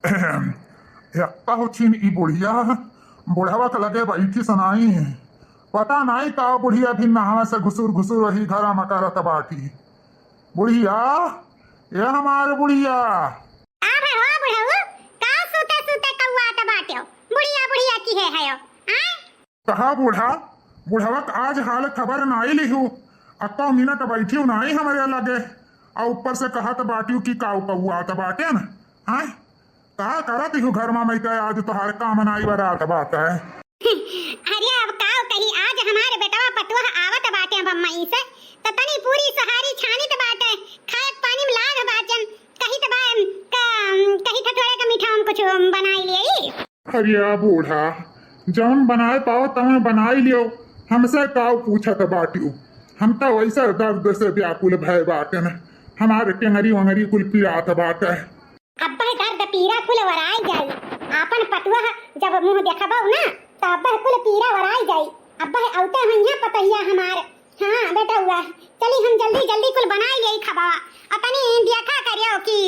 एकता हो छीन ई बुढ़िया बुढ़ावा के लगे बैठी सनाई पता नहीं का बुढ़िया भी नहावे से घुसूर घुसूर वही घर में करत बाटी। बुढ़िया ये हमारे बुढ़िया कहा बूढ़ा बुढ़ावा आज हाल खबर नाई लिहू अक्का मिनट बैठी नाई हमारे लगे और ऊपर से कहत बाटी की काऊ कौआ बाटे न हाँ का करत हूँ घर में मैं आज तोहार काम नाई बरात बात है। अरे अब काऊ कही आज हमारे बेटवा पतुआ आवत बाटे बम्मई से त तनी पूरी सहारी छानी त बाटे खाए पानी में लाग बाचन कही त कही त थोड़ा का मीठा हम कुछ बनाई लिए। अरे बूढ़ा जौन बनाए पाओ तवन बनाई लियो हमसे काऊ पूछत बाटी हम तो वैसा दर्द से व्याकुल भय बाटे न हमारे टेंगरी वंगरी कुल पीड़ात बाटे। अब्बा दर्द पीड़ा कुल वराई जाई आपन पतुआ जब मुंह देखबौ ना त अब्बा कुल पीड़ा वराई जाई अब्बा औते हइया पतहिया हमार हां बेटा हुआ चली हम जल्दी जल्दी कुल बनाई लेई खबा अपनी देखा करियो कि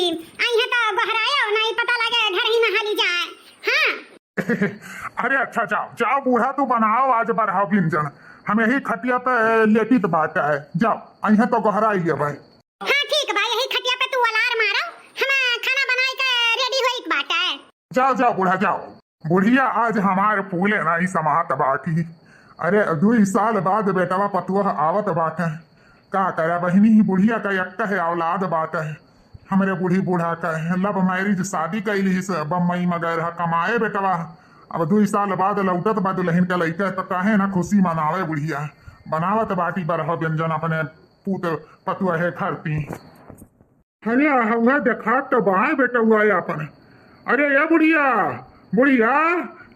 आइहा त बहराया नहीं पता लगे घर ही में हाली जाए। हां अरे अच्छा जाओ जाओ बूढ़ा तू बनाओ आज बढ़ाओ व्यंजन हम यही खटिया पे लेटी तो बात है जाओ अइहा तो गहरा ही है भाई। हां ठीक भाई यही खटिया पे तू अलार मारो हम खाना बनाई के रेडी होई बात है। जाओ जाओ बूढ़ा जाओ बुढ़िया आज हमारे फूले नहीं समात बाटी। अरे 2 साल बाद बेटवा पतुआ आवत बाटे का करे बहनी ही बुढ़िया का एक है औलाद बात है हमरे बूढ़ी बूढ़ा का लब मैरिज शादी कैली से बम्बई में गए रहा कमाए बेटवा अब 2 साल बाद लौटत बा दुल्हन के लइके तो कहे ना खुशी मनावे बुढ़िया बनावत बाटी बरह व्यंजन अपने पूत पतुआ है घर पी। अरे हुआ देखा तो बाए बेटा हुआ अपन अरे ये बुढ़िया बुढ़िया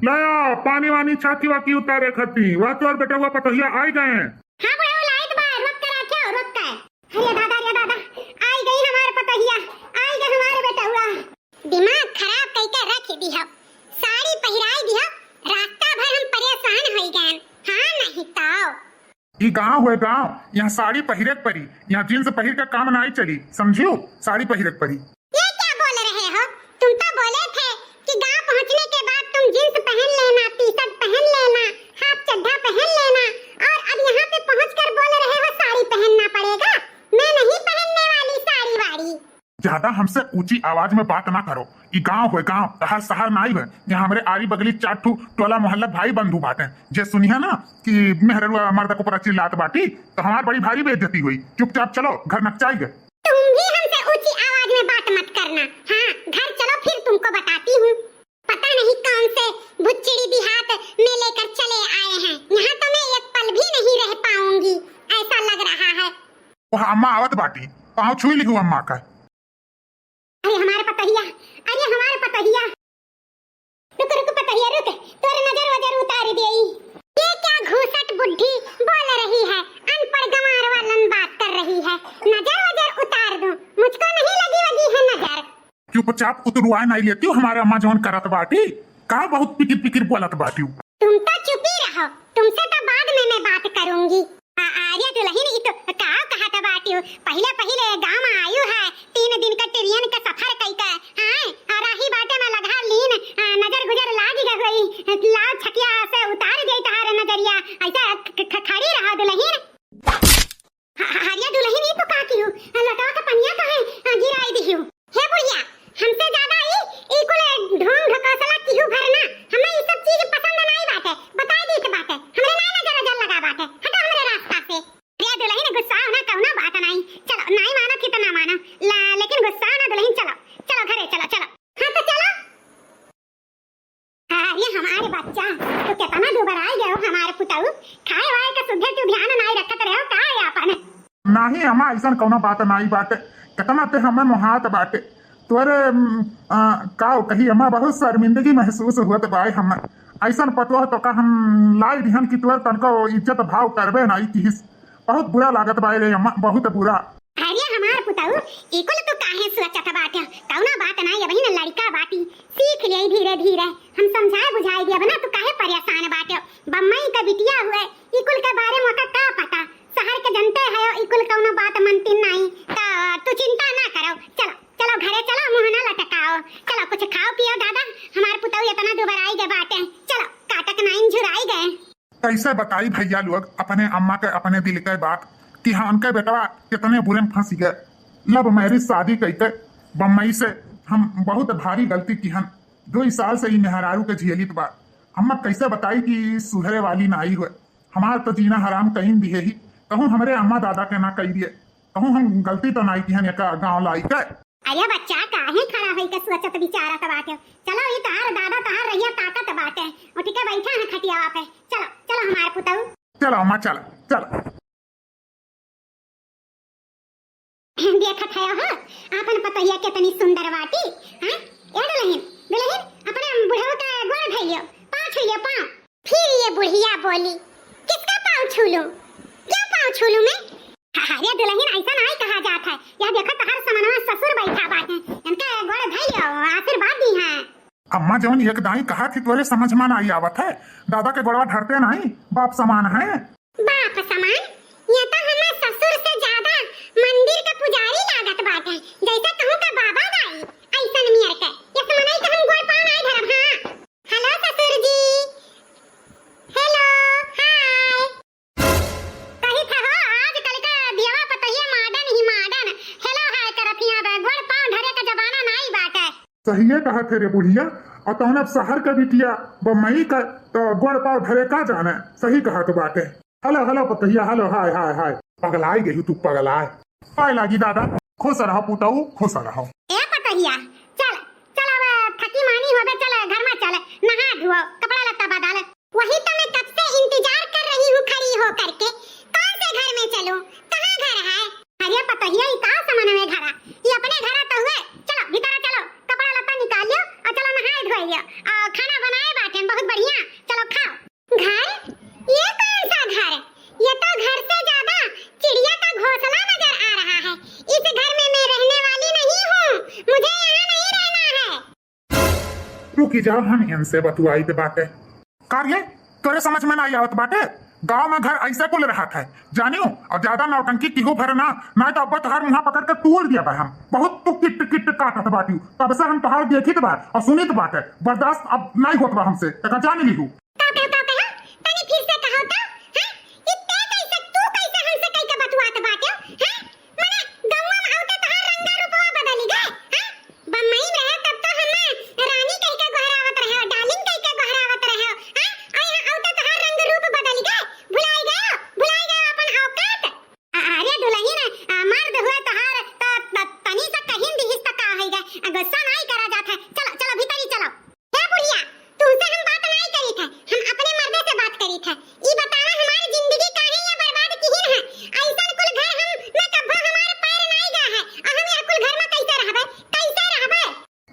लाया पानी वानी छाती वाकी उतारे खती वह तो और बेटा हुआ पतहिया आई गए। हां बुढ़ा लाइट बा रुक कर क्या रुक कर अरे दादा आई गई हमारे पतहिया आई गए हमारे बेटा हुआ दिमाग खराब कई के रख दी है साड़ी पहिराई दी है रास्ता भर हम परेशान होई गए। हां नहीं तो ये गांव है गांव यहाँ साड़ी पहिरे परी यहाँ जींस पहिर का काम नहीं चली समझियो साड़ी पहिरे परी। ये क्या बोल रहे हो तुम तो बोले थे कि गांव पहुंचने के बाद तुम जींस पहन लेना टी शर्ट पहन लेना हाफ चड्ढा पहन लेना और अब यहाँ पे पहुंचकर बोल रहे हो साड़ी पहनना पड़ेगा। मैं नहीं पहनने वाली साड़ी वाड़ी। ज्यादा हमसे ऊंची आवाज में बात ना करो ये गांव है गांव तहार शहर नाई है यहाँ हमारे आरी बगली 4 ठू टोला मोहल्ला भाई बंधु बाटे जे सुनिया ना कि मेहरुआ मर्द को पूरा चिल्लात बाटी तो हमार बड़ी भारी बेइज्जती हुई चुपचाप चलो घर नकचाई गए। तुम भी हमसे ऊंची आवाज में बात मत करना। हाँ घर चलो फिर तुमको बताती हूँ पता नहीं कौन से भुच्चड़ी देहात में लेकर चले आए हैं यहाँ तो मैं एक पल भी नहीं रह पाऊंगी ऐसा लग रहा है। वह अम्मा आवत बाटी पाँव छुई लिखू अम्मा का। अरे हमारे पतहिया रुक पतहिया रुक तोरे नजर वजर उतार देई ये क्या घूसट बुद्धि बोल रही है अनपढ़ गंवार वालन बात कर रही है नजर वजर उतार दूं मुझको नहीं लगी है नजर। चुपचाप उतरुआ नहीं लेती हो हमारे अम्मा जौन करत बाटी का बहुत पिकिर पिकिर बोलत बाटी। तुम तो चुप ही रहो तुमसे तो बाद में मैं बात करूंगी। आर्या दुल्हन तो का कहा था बाटी पहले गांव में आयु है 3 दिन का ट्रेन का सफर कई का हां राही बाटे में लगा लीन नजर गुजर लाग गई लाल छकिया से उतार दे तार नजरिया ऐसा खड़ी रहा दुल्हन। आर्या दुल्हन ये तो का की लटा का पनिया का है गिराई दी हे बुढ़िया हमसे ज्यादा ई कुल ढोंग ढकोसला की भरना हमें ये सब चीज पसंद नहीं बाटे बताई दी बात है हमरे ना नजर लगा बात है हटा हमरे रास्ता से। रे दुल्हन गुस्सा होना कहना बात नहीं चलो नहीं मानो कि तो ना मानो लेकिन गुस्सा ना दुल्हन चलो चलो घरे चलो चलो। हां तो चलो। ये हमारे बच्चा तो कितना दोबारा आ गए हमारे पुताऊ खाए वाए का सुधे तू ध्यान नहीं रखत रहो का है अपन नहीं अम्मा ऐसा कौनो बात नहीं बाटे कितना ते हमें मोहात बाटे तोरे काओ कही अम्मा बहुत शर्मिंदगी महसूस हुआ बाई हम ऐसा पतवा तो का हम लाई दिहन की तोर तनको इज्जत भाव करबे नहीं की बहुत बुरा लागत बाई रे अम्मा बहुत बुरा। अरे हमार पुताऊ इकुल तो काहे सोचत बाटे कौना बात नहीं अबही न लड़का बाटी सीख ले धीरे धीरे हम समझाए बुझाई दिया बना तू काहे परेशान बाटे बम्मई का बिटिया हुए इकुल के बारे में का पता शहर के जनते है इकुल कौनो बात मनती नहीं तो तू चिंता ना करो चलो चलो घरे चलो मुंह ना लटका आओ चलो कुछ खाओ पियो दादा हमार पुतौ इतना दोबारा आई गए बाटे चलो काटक नाइन झुराई गए। कैसे बताई भैया लोग अपने अम्मा के अपने दिल के बात कि हाँ उनके बेटवा कितने बुरे में फंस गए। लव मैरिज शादी करके बम्बई से हम बहुत भारी गलती की हन 2 साल से ही मेहरारू के झेलित बा। अम्मा कैसे बताई कि सुधरे वाली ना आई हुए हमार तो जीना हराम कहीं भी है ही कहूँ हमारे अम्मा दादा के ना कही दिए कहूँ हम गलती तो नहीं की हन एक गाँव लाई के। अरे बच्चा काहे खड़ा होई के सोचत बिचारा त बाटे चलो ये तार दादा तार रहिया ताकत बाटे उठ के बैठा है खटियावा पे चलो चलो हमार पुतौ चलो अम्मा चलो चलो। देखत है हो अपन पतैया कितनी सुंदर बाटी हैं ए दुल्हन दुल्हन अपने बुढ़ऊ का गोड़ धइयो पाँव छुइयो पाँव। फिर ये बुढ़िया बोली किसका पाँव छू लूं क्या पाँव छू लूं मैं। अरे दुल्हन ऐसा नहीं कहा जाता है यह देखो तो हर समनवा ससुर बैठा बाटे इनका गोड़ धइयो आशीर्वाद दी है। अम्मा जवन एक दाई कहा थी तोरे समझ में नहीं आवत है दादा के गोड़वा धरते नहीं बाप समान है। बाप समान ये तो हमें ससुर से ज्यादा मंदिर का पुजारी लागत बाटे जैसा कहूं का बाबा दाई ऐसन मियर के ये समझाई कि हम गोड़ पाँव नहीं धरब। हां हेलो ससुर जी हेलो हाय कही था हो आजकल का दियावा पतैया मॉडर्न ही मॉडर्न हेलो हाय करथिया बे गोड़ पाँव धरे का जमाना नहीं बाटे। सही है कहा थे रे बुढ़िया और तौन अब शहर के बिटिया बम्बई का तो गोड़ पाव धरे का जाने सही कहा तो बाटे। हेलो हेलो पतैया हेलो हाय हाय हाय पगलाई गई तू पगलाए पाए लागी दादा खुश रहो पुतऊ खुश रहो। ए पतैया चल चल अब थकी मानी होबे चल घर में चल नहा धो कपड़ा लत्ता बदल वही तो मैं कब से इंतजार कर रही हूँ खड़ी हो करके कौन से घर में चलूं कहाँ घर है। अरे पतैया ये का सामान में घरा ये अपने घर तो हुए चलो भीतर चलो कपड़ा लत्ता निकाल लियो और चलो नहाए धोइयो और खाना बनाए बाटे बहुत बढ़िया चलो खाओ। घर ये कौन सा घर ये तो घर से ज्यादा चिड़िया का घोंसला नजर आ रहा है। इस घर में मैं रहने वाली नहीं हूँ मुझे यहाँ नहीं रहना है। रुकी जाओ हम इनसे बतुआई के बाटे कार्य तोरे समझ में नहीं आवत बाटे गांव में घर ऐसे कुल रहा था जानियो और ज्यादा नौटंकी की भर ना तो अब तोहार मुँह पकड़ के तोड़ दिया बा हम बहुत तू किट किट काटत बाटी तब से हम तोहार देखित बा और सुनित बाटे बर्दाश्त अब नहीं होत बा हमसे एक जान ली हूँ।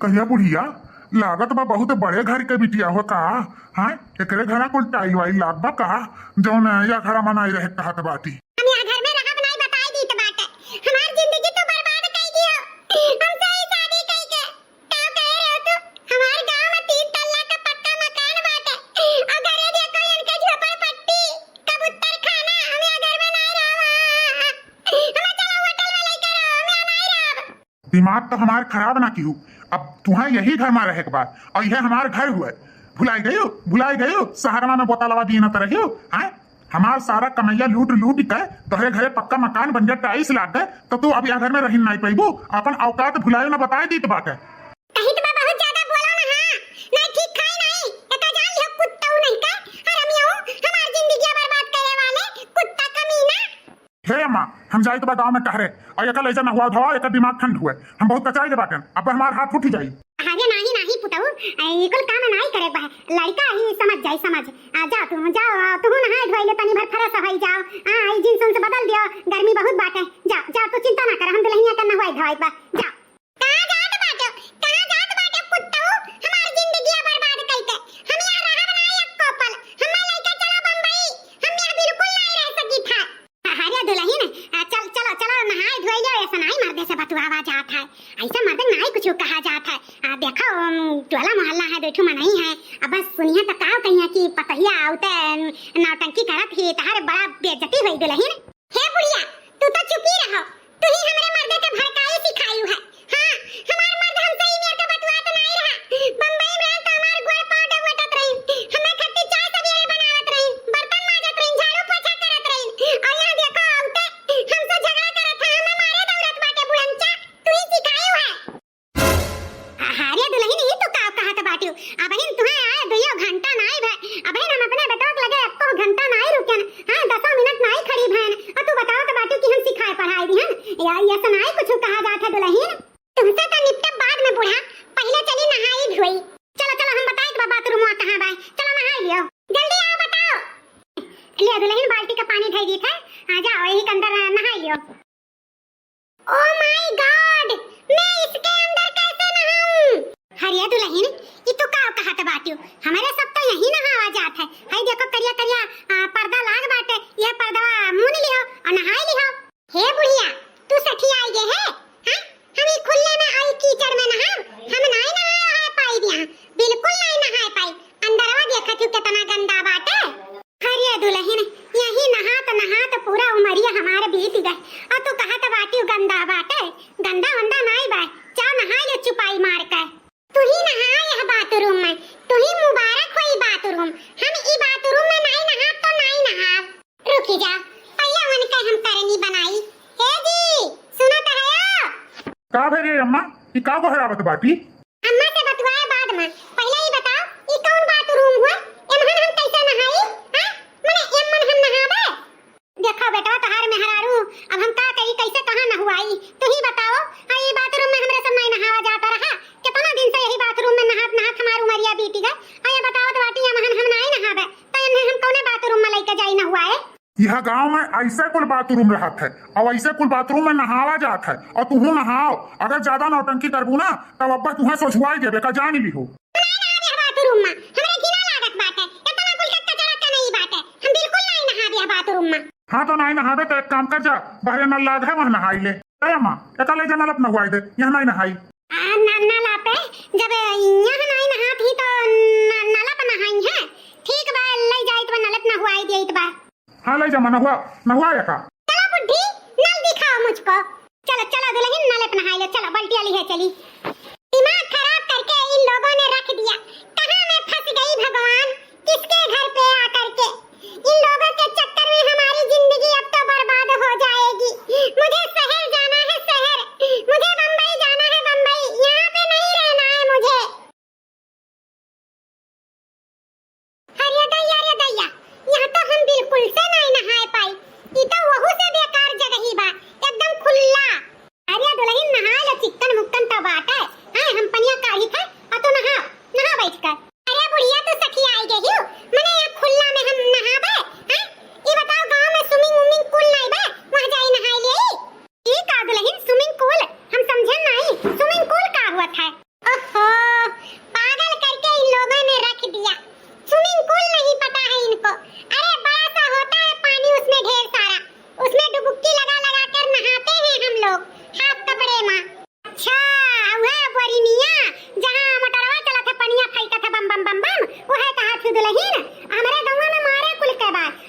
कहिया बुढ़िया लागत बा बहुत बड़े घर के बिटिया हो का हाँ एकरे घरा कुल टाइल वाइल लाग बा का जौन या घरा मनाई रहे कहत बाटी। हम यहाँ घर में रहब नहीं बताई दी तो बात है हमार जिंदगी तो बर्बाद कर दियो हम सही शादी कई के का कह रहे हो तू हमार गांव में 3 तल्ला का पक्का मकान बाटे और घरे देखो इनके झोपड़पट्टी कबूतर खाना हम यहाँ घर में नहीं रहब हम चलो होटल में लेकर आओ हम यहाँ नहीं रहब। दिमाग तो हमार खराब ना की अब तुम्हें यही घर में रहे के बाद और यह हमार घर हुए भुलाई गई शहर में बोतलवा दिए न रही है हमार सारा कमैया लूट लूट के तोहरे घरे पक्का मकान बन गया टाइल्स लाग गए तो तू अब यहाँ घर में रही नहीं पैबू अपन औकात भुलाए न बताए दी तो बाटे। कहीं तो बहुत ज्यादा बोलो ना हां नहीं ठीक खाई नहीं एका जान लियो कुत्ता नहीं का हरामियों हमार जिंदगी बर्बाद करे वाले कुत्ता कमीना। हे अम्मा हम जाए तो गाँव में कह रहे और एक लेजा न हुआ धवा एक दिमाग ठंड हुए हम बहुत कचाई के बाटे अब हमार हाथ उठी जाई। अरे नहीं पुतऊ ये कुल काम नहीं करे बा लड़का ही समझ जाई समझ आ जा तू जाओ तू नहाए धोई ले तनी भर फ्रेश होई जाओ हां ई जींस से बदल दियो गर्मी बहुत बाटे जा जा तू चिंता ना कर हम दुल्हनिया के नहाए धोई बा जा कहां जात बाटे कुत्तऊ हमार जिंदगी बर्बाद कई के हम यहां रहब नहीं एक कोपल हमें लेके चलो बम्बई हम यहां बिल्कुल नहीं रह सकी था। अरे दुल्हन चल चलो चलो नहाए धोई लो ऐसा नहीं मर्दे से बतुआवा जात है ऐसा मर्द नहीं कुछ कहा जाता है। देखो टोला मोहल्ला है बैठू में नहीं है अब बस सुनिए तो का कहिया कि पतहिया आउते नौटंकी करत ही तहार बड़ा बेइज्जती होई दुल्हन। हे बुढ़िया तू तो चुप ही रहो तू ही हमरे मर्दे के भड़काई सिखायू है। हां हमार मर्द हमसे ही मेरे के बाटियो अबहिन तुम्हें आए दुइयो घंटा नाई भे अबहिन हम अपने बेटवा के लगे एको घंटा नाई रुकन हां 10 मिनट नाई खड़ी भैन और तू बताओ तो बाटियो कि हम सिखाए पढ़ाई दिहन या ये सुनाई कुछ कहा जात है दुल्हन तुमसे तो निपटब बाद में बूढ़ा पहले चली नहाई धोई चलो चलो हम बताए कि बाथरूम कहां बा चलो नहाई लियो जल्दी आओ बताओ ले दुल्हन बाल्टी का पानी ढाई दी था आ जाओ यही के अंदर नहाई लियो ओ माय गॉड मैं इसके अंदर कैसे नहाऊं हरिया दुल्हन ये तो का कहत बाटियो हमारे सब तो यही नहावा जात है हई देखो करिया करिया पर्दा लाग बाटे ये पर्दा मुन लियो और नहाई लियो हे बुढ़िया तू सखी आई गे है हां हम ई खुले में आई कीचड़ में नहा हम नहीं नहा पाई दिया बिल्कुल नहीं नहा पाई अंदरवा देखत हूं कितना गंदा बाटे हरिया दुल्हन यही नहा तो पूरा उमरिया हमारे बीत गए और तू कहत बाटियो गंदा बाटे गंदा वंदा नहीं बा चाह नहा ले चुपाई मार कर तू ही नहा यह बाथरूम में तू ही मुबारक होई बाथरूम हम ई बाथरूम में नहीं नहा तो नहीं नहा रुकी जा पहले मन के हम करनी बनाई हे जी सुनो तो है का भेरे अम्मा ई का बहरावत बाटी अम्मा से बतवाए बाद में पहले ही बताओ ई कौन बाथरूम हुआ एमहन हम कैसे नहाई हां मने एमन हम नहाबे देखो बेटा तोहार मेहरारू अब हम का करी कैसे कहां नहवाई तू ही बताओ हां ई बाथरूम में हमरे सब नहीं नहावा जाता रहा कितना दिन से यही बाथरूम में नहात नहात हमार उमरिया बीती गई और ये बताओ तो बाटी एमहन हम नहीं नहाबे तो एमहन हम कौने बाथरूम में लेके जाई नहवाए यह गांव में ऐसे कुल बाथरूम रहत है और ऐसे कुल बाथरूम में नहावा जात है और तुहू नहाओ अगर ज्यादा नौटंकी करबू ना तब अब्बा तुहे सोचवाई देबे का जान ली हो बाथरूम में हमरे घिना लागत बाटे इतना कुल का कचरा का नहीं बाटे हम बिल्कुल नहीं नहाबे बाथरूम में हाँ तो नहीं नहाबे तो एक काम कर जा बहरे नल लाग है वहाँ नहाई ले अरे अम्मा एका ले जा नल अपना नहवाई दे यहाँ नहीं नहाई नाला पे जब यहाँ नहीं नहाती तो नाला पे नहाई है ठीक बा ले जाई तो नाला पे नहवाई देई तो बा हाँ ले जा नहवा नहवा का चलो बुड्ढी नल दिखाओ मुझको चलो चलो दुल्हन नाले पे नहाई ले चलो बाल्टी वाली है चली दिमाग खराब करके इन लोगों ने रख दिया कहाँ मैं फंस गई भगवान किसके घर पे आकर के इन लोगों के चक्कर में हमारी जिंदगी अब तो बर्बाद हो जाएगी मुझे शहर जाना है शहर मुझे बंबई जाना है बंबई यहाँ पे नहीं रहना है मुझे अरे दैया यहाँ तो हम बिल्कुल से नहीं नहा पाई ये तो वहू से बेकार जगह ही बा एकदम खुला अरे दुल्हन नहा ले चिकन मुक्कन तो बात है हां हम पनिया काढ़ी था और तो नहा बैठकर अरे बुढ़िया तो सखी आई गई हो मने यहाँ खुला में हम नहाबे हां ये बताओ गांव में स्विमिंग पूल नहीं बा वहां जाई नहाई ले ये का दुल्हन स्विमिंग पूल हम समझे नहीं स्विमिंग पूल का हुआ था ओहो पागल करके इन लोगों ने रख दिया स्विमिंग पूल नहीं पता है इनको अरे बड़ा सा होता है पानी उसमें ढेर सारा उसमें डुबकी लगा लगा कर नहाते हैं हम लोग हाथ कपड़े में अच्छा वह बरिनिया जहां मोटरवा चला था पनिया फेंका था बम बम बम बम वो है कहा थी दुल्हन हमारे गांव में मारे कुल के बाद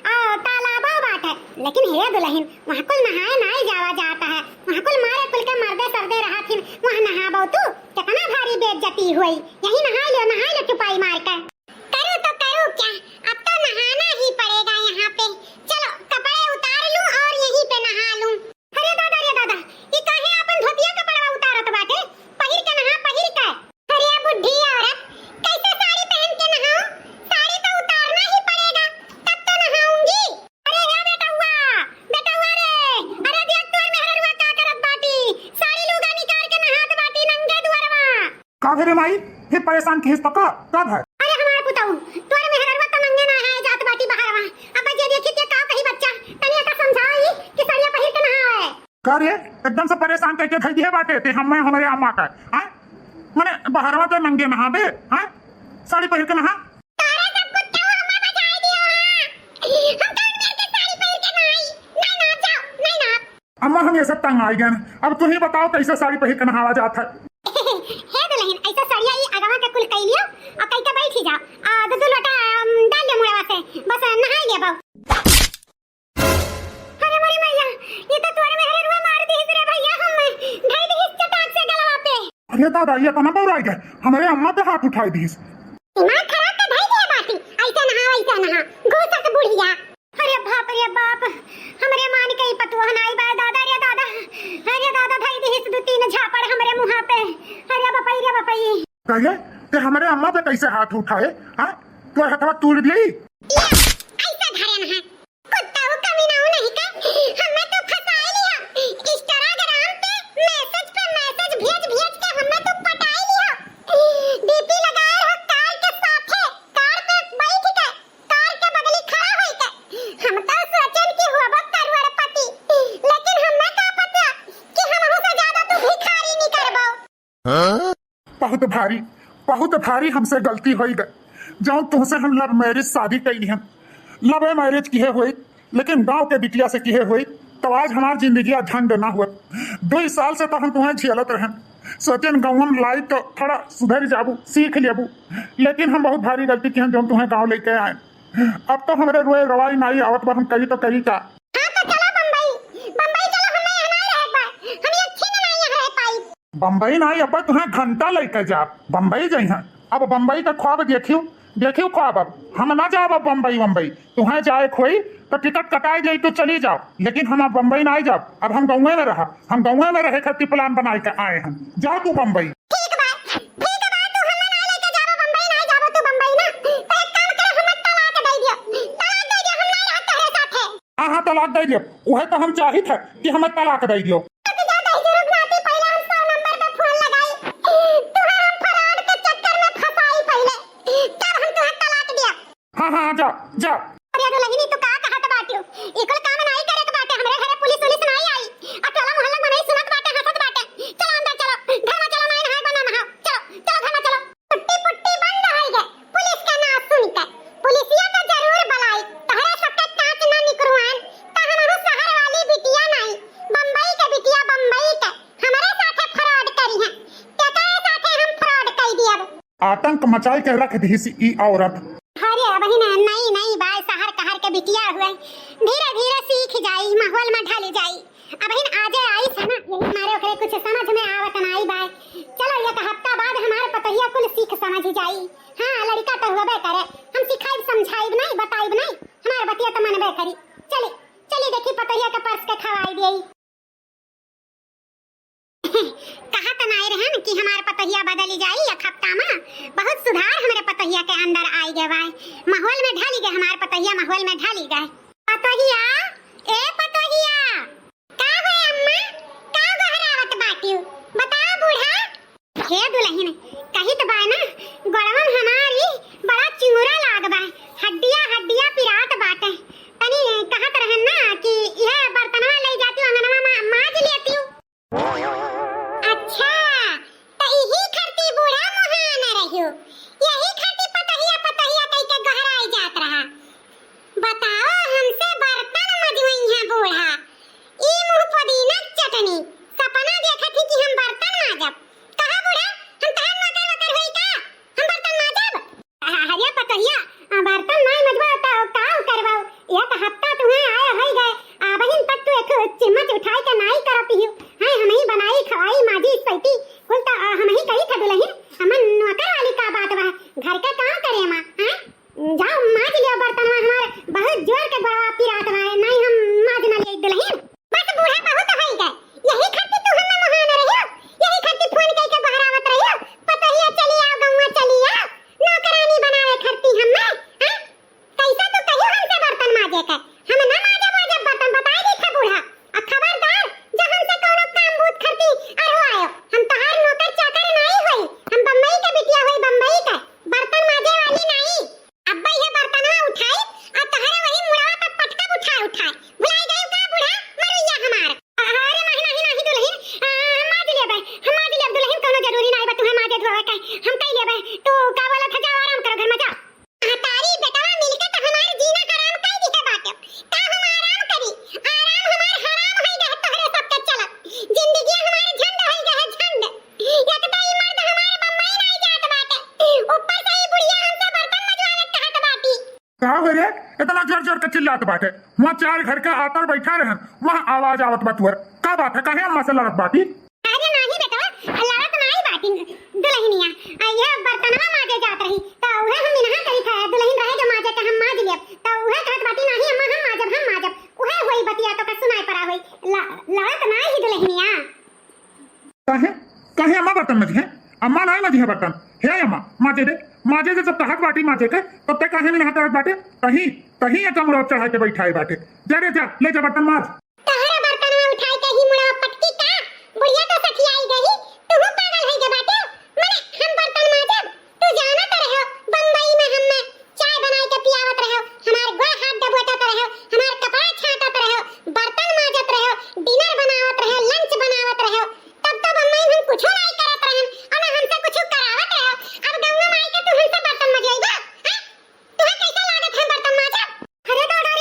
तालाबा बाट है लेकिन हे दुल्हन वहां कुल नहाए नहीं जावा जाता है वहां कुल मारे कुल के मर्दे सर्दे रहा थी वहां नहाबो तू कितना भारी बेइज्जती हुई यही नहा लो चुपाई मार कर करूं तो करूं क्या अब तो नहाना ही पड़ेगा यहाँ पे चलो कपड़े उतार लूं और यहीं पे नहा लूं अरे दादा ये काहे अपन धोतिया कपड़ा उतारत बाटे पहिर के नहा पहिर के अरे बुढ़ी औरत कैसे साड़ी पहन के नहाऊं साड़ी तो उतारना ही पड़ेगा तब तो नहाऊंगी अरे या बेटा हुआ रे अरे देख तोर मेहरवा का करत बाटी साड़ी लुगा निकाल के नहात बाटी नंगे दुआरवा का भेरे माई फिर परेशान किस पका कब है तोरे मेहरवा त नंगे ना है जात बाटी बाहरवा अब जे देखी के का कही बच्चा तनिया का समझाई कि साड़िया पहिर के नहाए करे एकदम से परेशान करके थई दिए बाटे ते हम हमारे अम्मा का हां माने बाहरवा तो नंगे नहाबे हां साड़ी पहिर के नहा तारे सब कुछ क्यों हमें बजाई दियो हम कान में के साड़ी पहिर के नहाई नहीं ना जाओ नहीं ना अम्मा हम ये सब तंग आई गए अब तू ही बताओ कैसे साड़ी पहिर के नहावा जात है हे दुल्हन ऐसा साड़िया ये अगवा के कुल कई लियो और कई के बैठ जा आ दो लोटा डाल ले मुड़वा से बस नहाई ले बाऊ अरे मोरी मैया ये तो तोरे मेहरवा मार दी रे भैया हम ढाई दी चटाक से गलवा पे अरे दादा ये तो ना बौराई गए हमारे अम्मा पे हाथ उठाई दीस दिमाग खराब कर भाई दिया बाटी ऐसे नहा घूसक बुढ़िया अरे बाप हमरे मान के पतुआ नाई बा दादा अरे दादा भाई दी दो तीन झापड़ हमरे मुंह पे अरे बपई कहिए ते हमारे अम्मा पे कैसे हाथ उठाए? हाँ, तो हथवा तोड़ दी। ऐसा धरन है कुत्ताओं कमीनाओं नहीं का हमें तो फंसा लिया। इंस्टाग्राम पे मैसेज भेज के हमें तो पटा लिया। डीपी लगाए हो कार के साथे, कार पे बैठ के, कार के बगली खड़ा होई के हम तो सोचन की होबो करोड़पति, लेकिन हमें का पता कि हम से ज्यादा तो भिखारी नहीं करबो। बहुत भारी हमसे गलती हुई गई। जौन तुमसे हम लव मैरिज शादी कैली हम, लव मैरिज किए हुई, लेकिन गांव के बिटिया से किए हुई, तो आज हमारी जिंदगी झंड ना हुआ। 2 साल से तो हम तुम्हें झेलत रहे, सोचन गाँव में लाई तो थोड़ा सुधर जाबू, सीख लेबू, लेकिन हम बहुत भारी गलती की हम जौन तुम्हें गाँव लेके आए। अब तो हमारे रोए रवाई नहीं आवत बा, हम कही तो कही का। बम्बई नहीं, अब तुम्हें घंटा लेके जा बम्बई जाइ हैं। अब बम्बई का ख्वाब देखियो ख्वाब। अब हम ना जाओ अब बम्बई तुम्हें जाए खोई तो टिकट कटाई जाई तो चली जाओ, लेकिन हम अब बम्बई नहीं जाओ। अब हम गाँव में रहा, हम गाँव में रहे खातिर प्लान बना के आए हैं। जाओ तू बम्बई। हाँ तलाक दे दियो, वह तो हम चाहिए थे कि हमें तलाक दे दियो। हाँ जा जा। अरे तो लगी नहीं तो का कहत बाटियो इकल काम नहीं करे के बाटे, हमरे घरे पुलिस नहीं आई, अकेला मोहल्ला में नहीं सुनत बाटे, हंसत बाटे। चलो अंदर चलो, घर में चलो, नहीं नहाए बना नहाओ, चलो घर में चलो। पुट्टी बंद है गे पुलिस का ना सुन के, पुलिसिया तो जरूर बुलाई, तहरे सबके कांच ना निकरुआन। त हमहु शहर वाली बिटिया नहीं, बम्बई के बिटिया, बम्बई के हमारे साथे फ्रॉड करी है, तेरे साथे हम फ्रॉड कर दिया। आतंक मचाई के रख दी सी ई औरत। अरे बहिन नहीं बाय शहर कहर के बिटिया हुए, धीरे धीरे सीख जाई, माहौल में ढल जाई। अब बहिन आजे आई है ना, यही हमारे ओकरे कुछ समझ में आवत नहीं बाय। चलो एक हफ्ता बाद हमारे पतोहिया कुल सीख समझ जाई। हाँ लड़का तो हुए करे, हम सिखाई समझाई नहीं, बताई नहीं, हमारे बतिया तो मनबे करी। चली देखी पतोहिया के पर्स के खवाई देई। कहा तो नहीं रहन कि हमारे पतोहिया बदली जाई एक हफ्ता में, बहुत सुधार हमारे पतोहिया के अंदर आई गए बाय, माहौल में ढली गए हमारे पतोहिया, माहौल में ढली गए। पतोहिया ए पतोहिया का है अम्मा, का गहरावत बाटियो बताओ बूढ़ा। हे दुल्हन कही तो बाय ना, गड़वन हमारी बड़ा चिंगुरा लाग बाय, हड्डियां पिरात बाटे। तनी कहत रहन ना कि यह बर्तनवा ले जाती हूं अंगनवा में माज लेती हूं। अच्छा तो यही खरती बूढ़ा मुहान रहियो, यही खरती पतहिया कई के गहराई जात रहा। बताओ हमसे बर्तन मजवई है बूढ़ा, ई मुंह पुदीना चटनी, सपना देखत थी कि हम बर्तन माजब। कहा बूढ़ा हम तहार नौकर वकर होई का, हम बर्तन माजब? हरिया पतहिया बर्तन नहीं मजबा तो का करबो, एक हफ्ता तुम्हें आए होई गए, बहिन तक तू एक चम्मच उठाई के नहीं करती हो। हां हम ही बनाई खवाई माजी सैती कुल तो हम ही कही था दुल्हन, हमन नौकर वाली का बात बा, घर का काम करे मां। हां जाओ माज लियो बर्तन में, हमारे बहुत जोर के बड़ा पिरात बा, नहीं हम माज ना ले दुल्हन। बस बूढ़ा बहुत होई गए, यही खत्ती तू हमें महान रहियो, यही खत्ती फोन कई के बहरावत रहियो, पतहिया चली आओ गौवा चली आओ, नौकरानी बनावे खत्ती हमें। हां कैसा तो कहियो हमसे बर्तन माजे के, हम ना माजे बर्तन बताई दी था बूढ़ा। अब खबरदार जो हमसे कोनो काम बूत खत्ती अरहो आयो, हम तहार नौकर चाकर नहीं होई, हम बम्बई के बिटिया होई, बम्बई के बर्तन माजे वाली नहीं। अब्बा ये बर्तनवा उठाई और तहारे वही मुड़वा पे पटका उठाए भुलाई गए का बूढ़ा मरुइया हमार। अरे नहीं दुल्हन हम माज लेबे, हम माज लेब दुल्हन, कोनो जरूरी नहीं बा तुम्हें माजे धोवे के, हम कई लेबे। तो का बोला था जाओ आराम करो घर में जाओ। तारी बेटवा मिलके तो हमार जीना हराम कर दी है बाटे, का हम आराम करी, आराम हमार हराम होई गए तोहरे सबके चलत, जिंदगी हमारी झंड होई गए झंड। एक तो ई मर्द हमार बम्बई नहीं जात बाटे, ऊपर से ई बुढ़िया हमसे बर्तन मजवावे कहत बाटी। का हो रे इतना जोर के चिल्लात बाटे, वहाँ 4 घर के आतर बैठा रहन, वहाँ आवाज आवत बा तुअर, का बात है काहे अम्मा से लड़त बाटी? अरे नहीं बेटा लड़त नहीं बाटी दुल्हनिया, ये बर्तनवा माजे जात रही तो उहे हम इनहा कही था दुल्हन रहे जो माजे के हम माज लेब, तो उहे कहत बाटी नहीं अम्मा हम माजब, उहे होई बतिया तो का सुनाई पड़ा होई, लड़त नहीं दुल्हनिया। काहे अम्मा बर्तन मजी है, अम्मा नहीं मजी है बर्तन, हे अम्मा माजे दे माजे दे, जब कहत बाटी माजे के तब तक काहे नहीं करत बाटे। कहीं कहीं एक मुड़ा चढ़ा के बैठाए बाटे। जा रे जा, ले जा बर्तन माज। तहरा बर्तन में उठाई के ही मुड़ा पटकी का बुढ़िया तो सठियाई गई। तू पागल है के बाटे। मने हम बर्तन माजब, तू जानत रहो बम्बई में हम चाय बनाई के पियावत रहो, हमार गोड़ हाथ दबोचत रहो, हमार कपड़ा छाटत रहो, बर्तन माजत रहो, डिनर बनावत रहो, लंच बनावत रहो। तब तो बम्बई में कुछ नहीं करत रहन और हमसे कुछ करावत रहो। अब गंगा माई के तू हमसे बर्तन मजइबा? हां तुहे कैसा लागत है बर्तन माजब? अरे दादा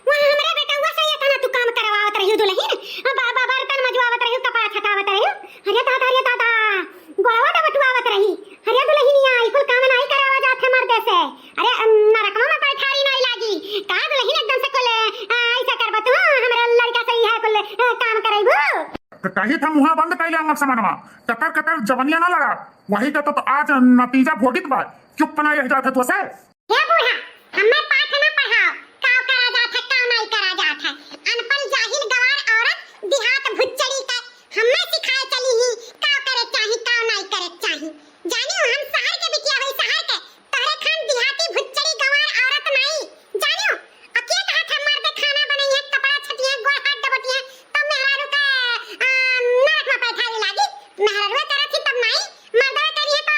वहां हमरे बेटा से ये थाना तू काम करवावत रही दुल्हन, बाबा बर्तन मजवावत रही, कपड़ा छटावत रही। अरे दादा गोड़वा दबटवावत रही। अरे दुल्हनिया ई कुल काम नहीं करावा जात है मर्दे से। अरे नरकवा में पैठारी नहीं लागी का दुल्हन एकदम से कुल ऐसा करबा तू हमरा लड़का से है कुल काम करैबू। तो कहीं था मुहा बंद कैले हम समानवा कतर कतर जवनिया ना लड़ा वही का तो आज नतीजा भोगित बा। चुप ना रह जात तो से। हे बूढ़ा हमें पाठ ना पढ़ाओ, काव करा जात है काव नहीं करा जात है। अनपढ़ जाहिल गवार औरत देहात भुच्चड़ी का हमें सिखाए चली ही काव करे चाही काव नहीं करे चाही। जानियो हम शहर के बिटिया होई शहर के, तोहरे खान देहाती भुच्चड़ी गवार औरत नहीं। जानियो अके कहा था मर्द खाना बनाई है, कपड़ा छटिए, गोड़ हाथ दबटिए, तब मेहरारू का नरक में पैठारी लागी। मेहरारू करत थी तब नहीं, मर्दवा करिए तो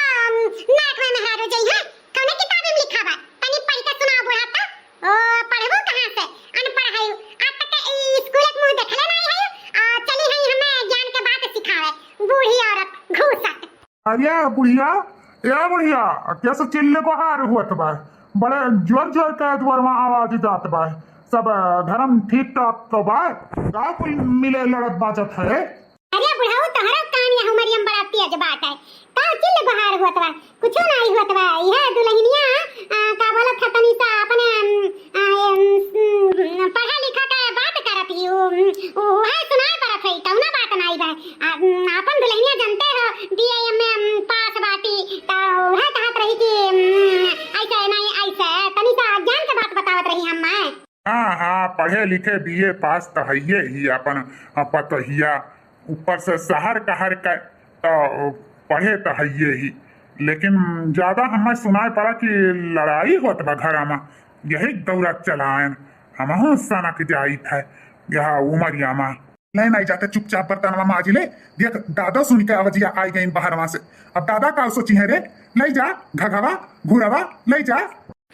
नरक में मेहरारू जई है। कौन किताब में लिखा बा? तनी पढ़ के सुनाओ बूढ़ा तो। ओ पढ़बो कहां से? अनपढ़ है। आज तक स्कूल के मुंह देखले नहीं है। चली है हमें ज्ञान के बात सिखावे बूढ़ी औरत घूसत। अरे बुढ़िया ए बुढ़िया कैसे चिल्ले को हार हुआ बा। बड़े जोर जोर के द्वार में आवाज जात बा। सब धर्म ठीक ठाक तो बा का कोई मिले लड़त बाजत है। अरे बुढ़ाऊ तोहरा कहानी हमरियम बड़ा तेज बात है। का चिल्ले बहार हुआ बा? कुछ नहीं हुआ बा। यह दुल्हनिया का बोलत था तनी सा अपने पढ़ा लिखा के बात करत ही वो है सुनाए परत है कौना बात नहीं बा। अपन दुल्हनिया जानते हो बीए में पास बाटी तो है कहत रही कि ऐसा नहीं ऐसा तनी सा ज्ञान के बात बतावत रही हम मैं। हाँ पढ़े लिखे बीए पास तो है ही अपन पतहिया ऊपर से शहर कहर का तो पढ़े तो है ही। लेकिन ज्यादा हमें सुनाई पड़ा कि लड़ाई होत बा घर में, यही दौरा चलाएं हम सनक जाई था यह उमरिया में। नहीं नहीं जाते चुपचाप बर्तन में आज ले देख दादा सुन के आवाजिया आई गई बाहर वहां से। अब दादा का सोची है रे ले जा घघवा घुरवा ले जा।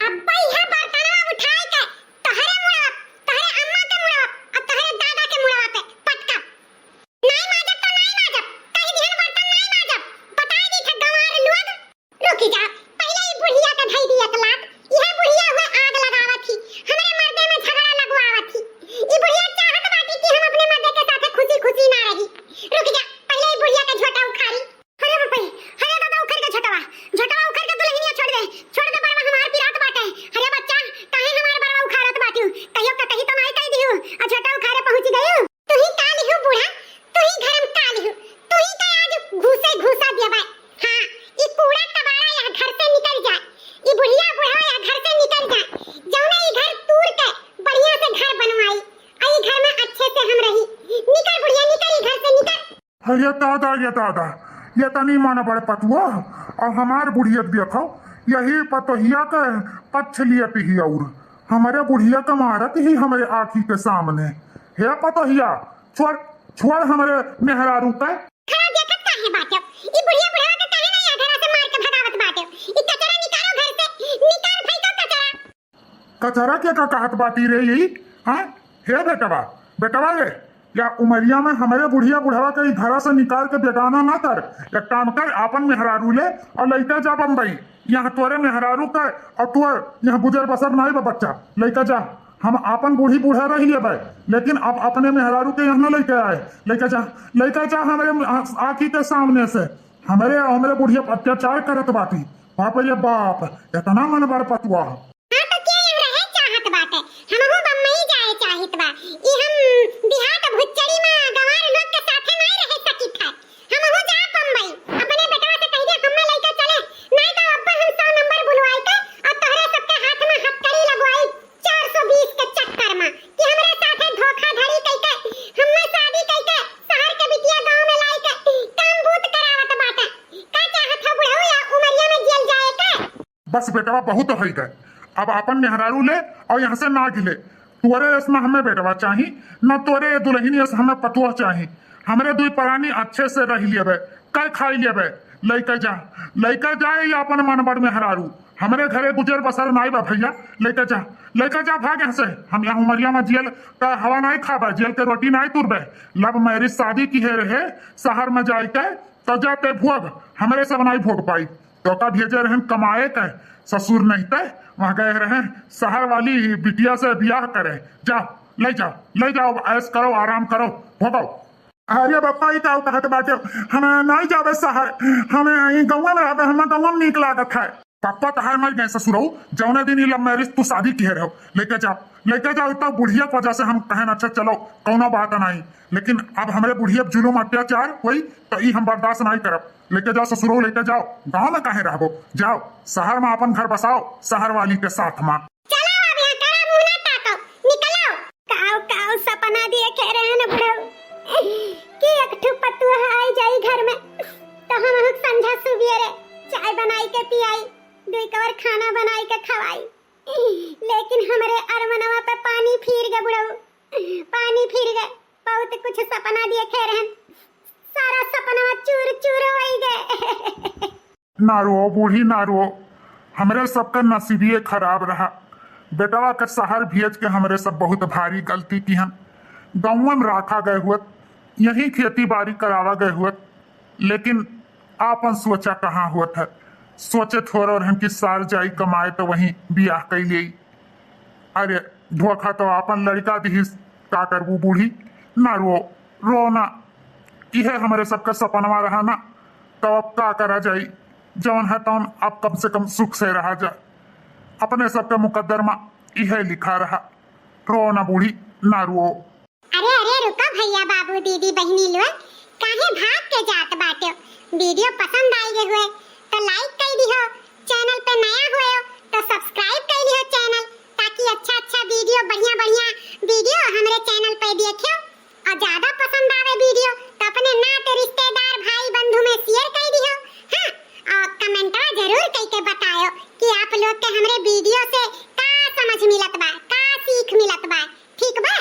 अब्बा यह बर्तन उठाई के तहरे मुड़ा तहरे अम्मा के मुड़ा और तहरे दादा के मुड़ा पे पटका नहीं माजब तो नहीं माजब कहीं ध्यान बर्तन नहीं माजब बताई दी था गंवार लोग। रुकी जा पहले ही बुढ़िया का धई दी एक लात। यह बुढ़िया हुए आग लगावत थी हमारे मर्दे में झगड़ा लगवावत थी। ये बुढ़िया चाहत बाटी कि हम अपने मर्दे के साथ खुशी खुशी ना रही। रुक जा पहले ही बुढ़िया का झोटा उखाड़ी। अरे बाप रे अरे दादा उखाड़ के झोटवा उखाड़ के दुल्हनिया छोड़ दे बड़वा हमार पिरात बाटे। अरे बच्चा काहे हमार बड़वा उखाड़त बाटियो कहियो का कहीं तो नहीं कह दियो आ झोटा उखाड़े पहुंच गयो। तू ही का लिहु बूढ़ा तू ही घर में का लिहु तू ही का आज घुसा दिया बा। हां ये कूड़ा कबाड़ा यहां घर से निकल जाए। ये बुढ़िया बुढ़ा यहां घर से निकल जाए। जौने ये घर तूर के बढ़िया से घर बनवाई आई घर में अच्छे से हम रही। निकल बुढ़िया निकल घर से निकल। ये दादा ये तो नहीं माना बड़े पतुआ और हमार बुढ़ियत देखो यही पतोहिया के पक्ष लिए ही और हमारे बुढ़िया का मारत ही हमारे आँखी के सामने। हे पतोहिया छोड़ छोड़ हमारे मेहरारू का खड़ा देखत काहे बाटे। ई बुढ़िया बुढ़ा के काहे नहीं आधरा से मार के भगावत बाटे। ई कचरा निकालो घर से निकाल भाई का कचरा। कचरा क्या का कहत बाती रे यही। हाँ हे बेटवा रे या उमरिया में हमारे बुढ़िया बुढ़ावा के घरा से निकाल के बेगाना ना कर। एक काम कर अपन मेहरारू ले और लइका जा बम्बई। यहाँ तोरे मेहरारू का और तू यहाँ गुजर बसर नहीं बा बच्चा लइका जा। हम अपन बूढ़ी बूढ़ा रही ले भाई लेकिन अब अपने मेहरारू के यहाँ न लेके आए। लइका जा हमारे आँखी के सामने से हमारे बुढ़िया अत्याचार करत बाती। बाप ये बाप इतना मन बड़ पतुआ। हां तो के यहाँ रहे चाहत बाटे हमहु बम्बई जाए चाहत बा। ई हम देहात भुच्चड़ी में गवार लोग के साथे नहीं रह सकित है। हमहु जा बम्बई अपने बेटवा से कह दे हम्मा लइका चले नहीं तो अब्बा हम 100 नंबर बुलवाई के और तोहरे सबके हाथ में हथकड़ी लगवाई 420 के चक्कर में कि हमरे साथे धोखाधड़ी कई के हम्मा शादी कई के शहर के बिटिया गांव में लाई के काम बूत करावत बाटे। का चाहत हो बुढ़ऊ या उमरिया में बस बेटवा बहुत हो गए। अब अपन मेहरारू ले और यहाँ से ना गिले। तोरे इसमें हमें बेटवा चाही न तोरे दुल्हनी ऐसे हमें पतुआ चाही। हमरे दुई प्राणी अच्छे से रह लिये कल खाई लिये लेके जाए या अपन मन बड़ मेहरारू। हमरे घरे गुजर बसर नाई बा भैया, लेके जा भाग यहाँ से। हम यहाँ उमरिया में जेल का हवा नहीं खाबा, जेल के रोटी नहीं तुरबे। लव मैरिज शादी की है रहे शहर में जाए के तो जाते भोग, हमरे सब नहीं भोग पाई। तो का भेजे रहन कमाए के, ससुर नहीं थे वहां गए रहे शहर वाली बिटिया से ब्याह करे। जाओ ले जाओ ऐस करो आराम करो भोगो। अरे बापा ये क्या कहते बाटे, हमें नहीं जावे शहर, हमें गाँव में रहते, हमें गाँव में नीक लागत है। पापा कहा मर गए ससुर जौने दिन लव मैरिज तू शादी की रहो लेके जाओ इतना बुढ़िया की वजह से हम कहें अच्छा चलो कौनो बात नहीं। लेकिन अब हमारे बुढ़िया जुलूम अत्याचार हुई तो ई हम बर्दाश्त नहीं करब। लेके जाओ ससुरो, लेके जाओ। गाँव में कहे रहो, जाओ शहर में अपन घर बसाओ शहर वाली के साथ में। काऊ सपना दिए कह रहे हैं ना कि एक ठुप पतुआ आई जाई घर में तो हम संझा सुबेरे चाय बनाई के पियाई, दुई कवर खाना बनाई के खवाई। लेकिन हमरे अरमनवा पे पानी फिर गए बुढ़ऊ, पानी फिर गए। बहुत कुछ सपना दिए कह रहे हैं, सारा सपना चूर चूर हो गए। ना रो बूढ़ी ना रो, हमरे सबका नसीबिये खराब रहा। बेटवा के शहर भेज के हमरे सब बहुत भारी गलती की हम। गाँव में रखा गए हुए, यही खेती बाड़ी करावा गए हुए, लेकिन आपन सोचा कहाँ हुआ था। सोचे थोड़ा रहन कि सार जाई कमाए तो वहीं बियाह कैलिए। अरे धोखा तो आपन लड़का दी का करबू बूढ़ी। ना रो ना, यह हमारे सबका सपनवा रहा ना, तो अब का करा जाई। जौन है तौन अब कम से कम सुख से रहा जाए। अपने सबके मुकद्दर में यह लिखा रहा। रो ना बूढ़ी ना रो। अरे रुको भैया बाबू दीदी बहनी लोग, काहे भाग के जात बाटे। वीडियो पसंद आई हुए तो लाइक कर दियो, चैनल पे नया हुए हो तो सब्सक्राइब कर लियो चैनल, ताकि अच्छा वीडियो बढ़िया वीडियो हमारे चैनल पे देखियो। और ज्यादा पसंद आवे वीडियो तो अपने नाते रिश्तेदार भाई बंधु में शेयर कर दियो। हां, और कमेंटवा जरूर करके बताओ कि आप लोग के हमरे वीडियो से का समझ मिलत बा, का सीख मिलत बा। ठीक बा?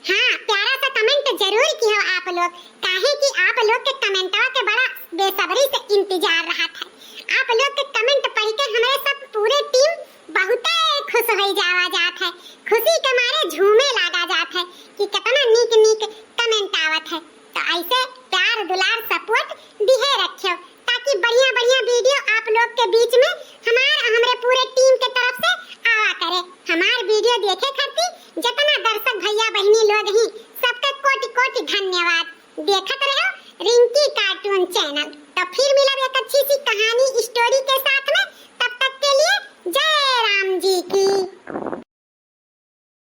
हाँ, प्यारा सा कमेंट जरूर कियो आप लोग, काहे कि आप लोग के कमेंटवा के बड़ा बेसब्री से इंतजार रहा था। आप लोग के कमेंट पढ़ के हमारे सब पूरे टीम बहुत खुश हो जात है। खुशी के मारे झूमे लगा जात है कि कितना नीक कमेंट आवत है। तो ऐसे प्यार दुलार सपोर्ट दिहे रखियो, ताकि बढ़िया वीडियो आप लोग के बीच में हमारे पूरे टीम के तरफ से आवा करे। हमार वीडियो देखे खातिर जितना दर्शक भैया बहनी लोग ही सबका कोटि धन्यवाद। देखत रहो रिंकी कार्टून चैनल। तो फिर मिलब एक अच्छी सी कहानी स्टोरी के साथ।